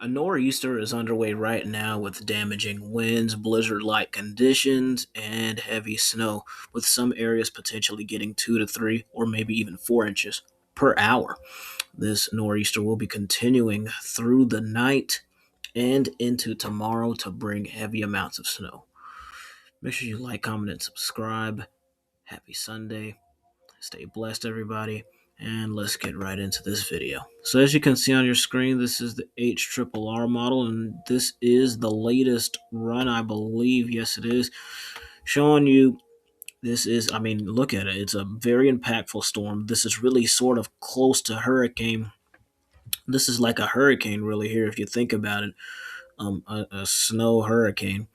A nor'easter is underway right now with damaging winds, blizzard like conditions, and heavy snow, with some areas potentially getting 2 to 3 or maybe even 4 inches per hour. This nor'easter will be continuing through the night and into tomorrow to bring heavy amounts of snow. Make sure you like, comment, and subscribe. Happy Sunday. Stay blessed, everybody. And let's get right into this video. So as you can see on your screen, this is the HRRR model, and this is the latest run, I believe. Yes, it is. Showing you this is, I mean, look at it. It's a very impactful storm. This is really sort of close to hurricane. This is like a hurricane, really, here, if you think about it. A snow hurricane.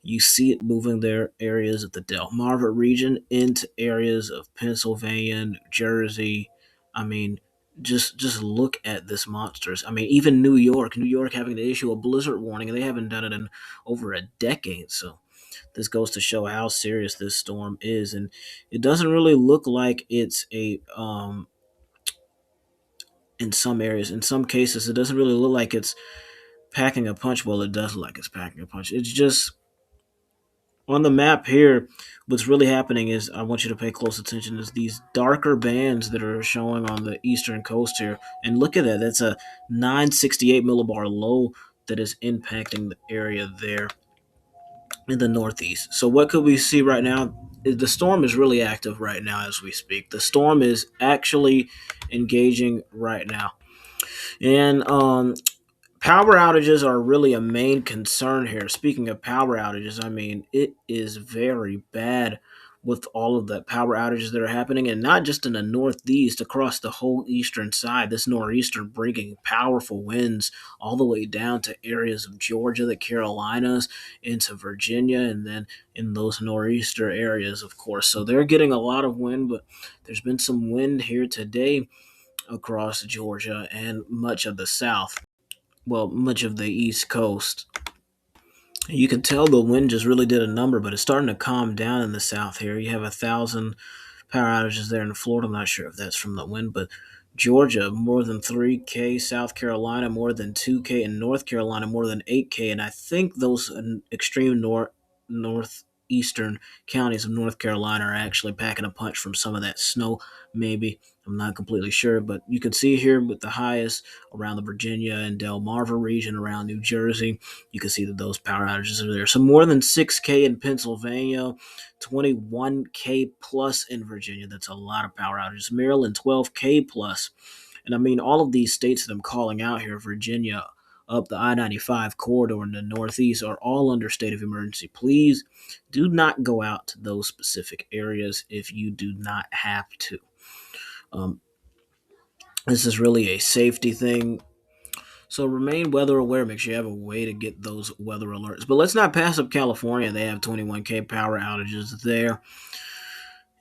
You see it moving their areas of the Delmarva region into areas of Pennsylvania, New Jersey. I mean, just look at this monsters. I mean, even New York having to issue a blizzard warning, and they haven't done it in over a decade. So this goes to show how serious this storm is, and it doesn't really look like it's a in some areas, in some cases, it doesn't really look like it's packing a punch. Well, it does look like it's packing a punch. It's just on the map here, what's really happening is I want you to pay close attention is these darker bands that are showing on the eastern coast here. And look at that. That's a 968 millibar low that is impacting the area there in the northeast. So what could we see right now? The storm is really active right now as we speak. The storm is actually engaging right now. And power outages are really a main concern here. Speaking of power outages, I mean, it is very bad with all of the power outages that are happening, and not just in the Northeast, across the whole eastern side. This nor'easter bringing powerful winds all the way down to areas of Georgia, the Carolinas, into Virginia, and then in those nor'easter areas, of course. So they're getting a lot of wind, but there's been some wind here today across Georgia and much of the South, well, much of the East Coast. You can tell the wind just really did a number, but it's starting to calm down in the South here. You have 1,000 power outages there in Florida. I'm not sure if that's from the wind, but Georgia, more than 3K. South Carolina, more than 2K. And North Carolina, more than 8K. And I think those extreme northeastern counties of North Carolina are actually packing a punch from some of that snow, maybe. I'm not completely sure, but you can see here with the highest around the Virginia and Delmarva region, around New Jersey, you can see that those power outages are there. So more than 6K in Pennsylvania, 21K plus in Virginia. That's a lot of power outages. Maryland, 12K plus. And I mean, all of these states that I'm calling out here, Virginia, up the I-95 corridor in the Northeast, are all under state of emergency. Please do not go out to those specific areas if you do not have to. Um, this is really a safety thing. So remain weather aware. Make sure you have a way to get those weather alerts. But let's not pass up California. They have 21K power outages there.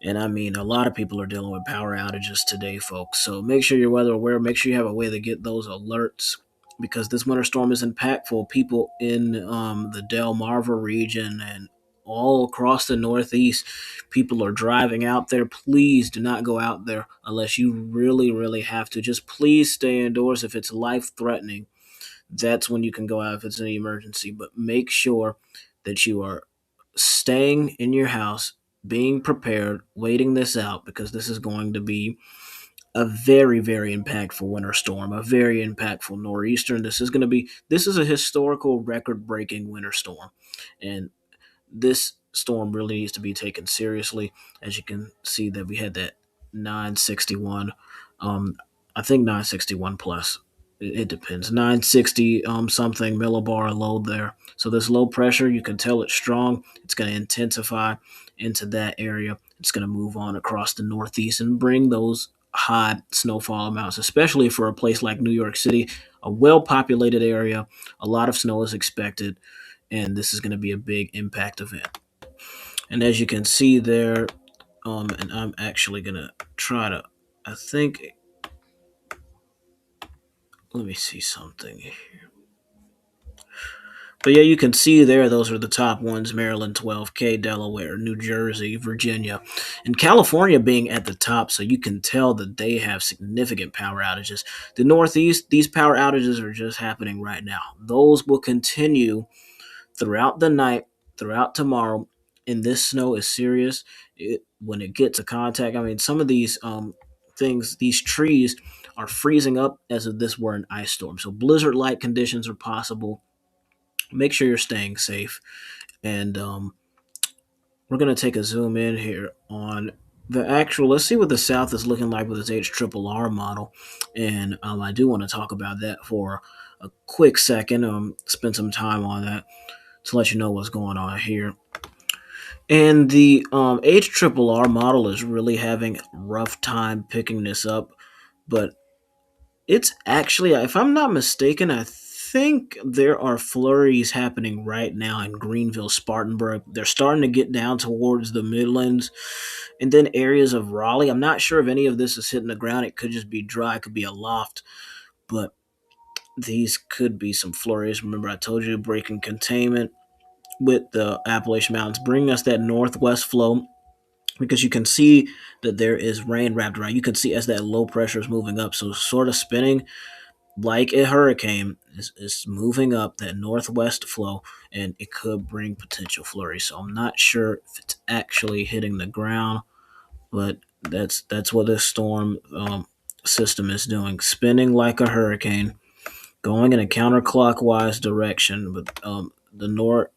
And I mean, a lot of people are dealing with power outages today, folks. So make sure you're weather aware. Make sure you have a way to get those alerts because this winter storm is impactful. People in the Delmarva region and all across the Northeast, people are driving out there. Please do not go out there unless you really, really have to. Just please stay indoors if it's life threatening. That's when you can go out if it's an emergency. But make sure that you are staying in your house, being prepared, waiting this out because this is going to be a very, very impactful winter storm, a very impactful nor'easter. This is a historical record breaking winter storm. And this storm really needs to be taken seriously. As you can see that we had that 961, um, I think 961 plus. It depends. 960 something millibar load there. So this low pressure, you can tell it's strong. It's going to intensify into that area. It's going to move on across the Northeast and bring those high snowfall amounts, especially for a place like New York City, a well-populated area. A lot of snow is expected, and this is going to be a big impact event. And as you can see there, and I'm actually going to try to, I think, let me see something here. But yeah, you can see there, those are the top ones: Maryland 12K, Delaware, New Jersey, Virginia, and California being at the top. So you can tell that they have significant power outages. The Northeast, these power outages are just happening right now. Those will continue throughout the night, throughout tomorrow. And this snow is serious. When it gets to contact, I mean, some of these things, these trees are freezing up as if this were an ice storm. So blizzard like conditions are possible. Make sure you're staying safe. And we're going to take a zoom in here on the actual. Let's see what the South is looking like with its HRRR model. And I do want to talk about that for a quick second, spend some time on that to let you know what's going on here. And the HRRR model is really having a rough time picking this up, but it's actually, if I'm not mistaken, I think there are flurries happening right now in Greenville, Spartanburg. They're starting to get down towards the Midlands and then areas of Raleigh. I'm not sure if any of this is hitting the ground. It could just be dry, it could be a loft, but these could be some flurries. Remember, I told you breaking containment with the Appalachian Mountains, bringing us that northwest flow, because you can see that there is rain wrapped around. You can see as that low pressure is moving up, so sort of spinning like a hurricane is moving up that northwest flow, and it could bring potential flurries. So I'm not sure if it's actually hitting the ground, but that's what this storm system is doing, spinning like a hurricane, going in a counterclockwise direction. But the north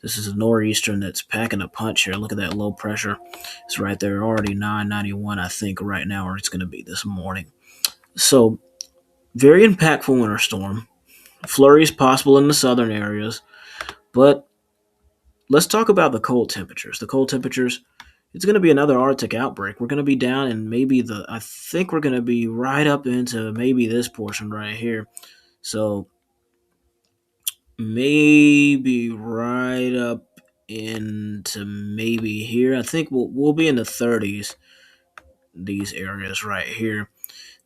this is a nor'eastern that's packing a punch here. Look at that low pressure. It's right there, already 991, I think, right now, or it's going to be this morning. So, very impactful winter storm. Flurries possible in the southern areas. But let's talk about the cold temperatures. The cold temperatures, it's going to be another Arctic outbreak. We're going to be down in I think we're going to be right up into maybe this portion right here. So, maybe right up into maybe here. I think we'll be in the 30s. These areas right here.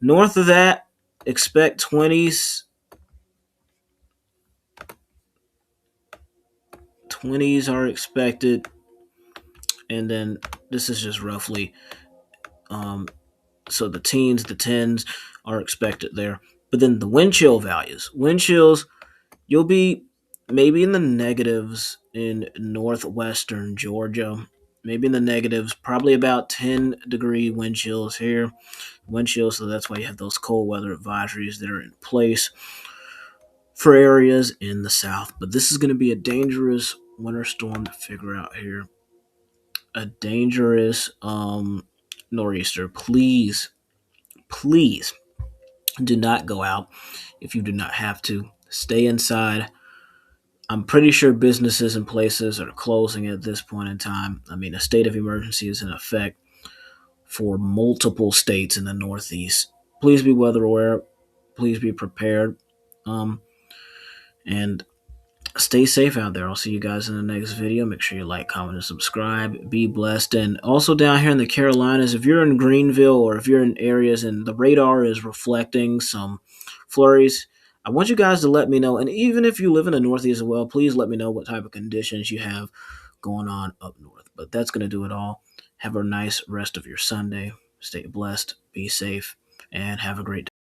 North of that, expect 20s. 20s are expected, and then this is just roughly. Um, so the teens, the tens are expected there. But then the wind chill values. Wind chills, you'll be maybe in the negatives in northwestern Georgia. Maybe in the negatives, probably about 10-degree wind chills here. Wind chills, so that's why you have those cold weather advisories that are in place for areas in the south. But this is going to be a dangerous winter storm to figure out here. A dangerous nor'easter. Please do not go out if you do not have to. Stay inside. I'm pretty sure businesses and places are closing at this point in time. I mean, a state of emergency is in effect for multiple states in the Northeast. Please be weather aware. Please be prepared. Um, and stay safe out there. I'll see you guys in the next video. Make sure you like, comment, and subscribe. Be blessed. And also down here in the Carolinas, if you're in Greenville or if you're in areas and the radar is reflecting some flurries, I want you guys to let me know. And even if you live in the Northeast as well, please let me know what type of conditions you have going on up north. But that's going to do it all. Have a nice rest of your Sunday. Stay blessed, be safe, and have a great day.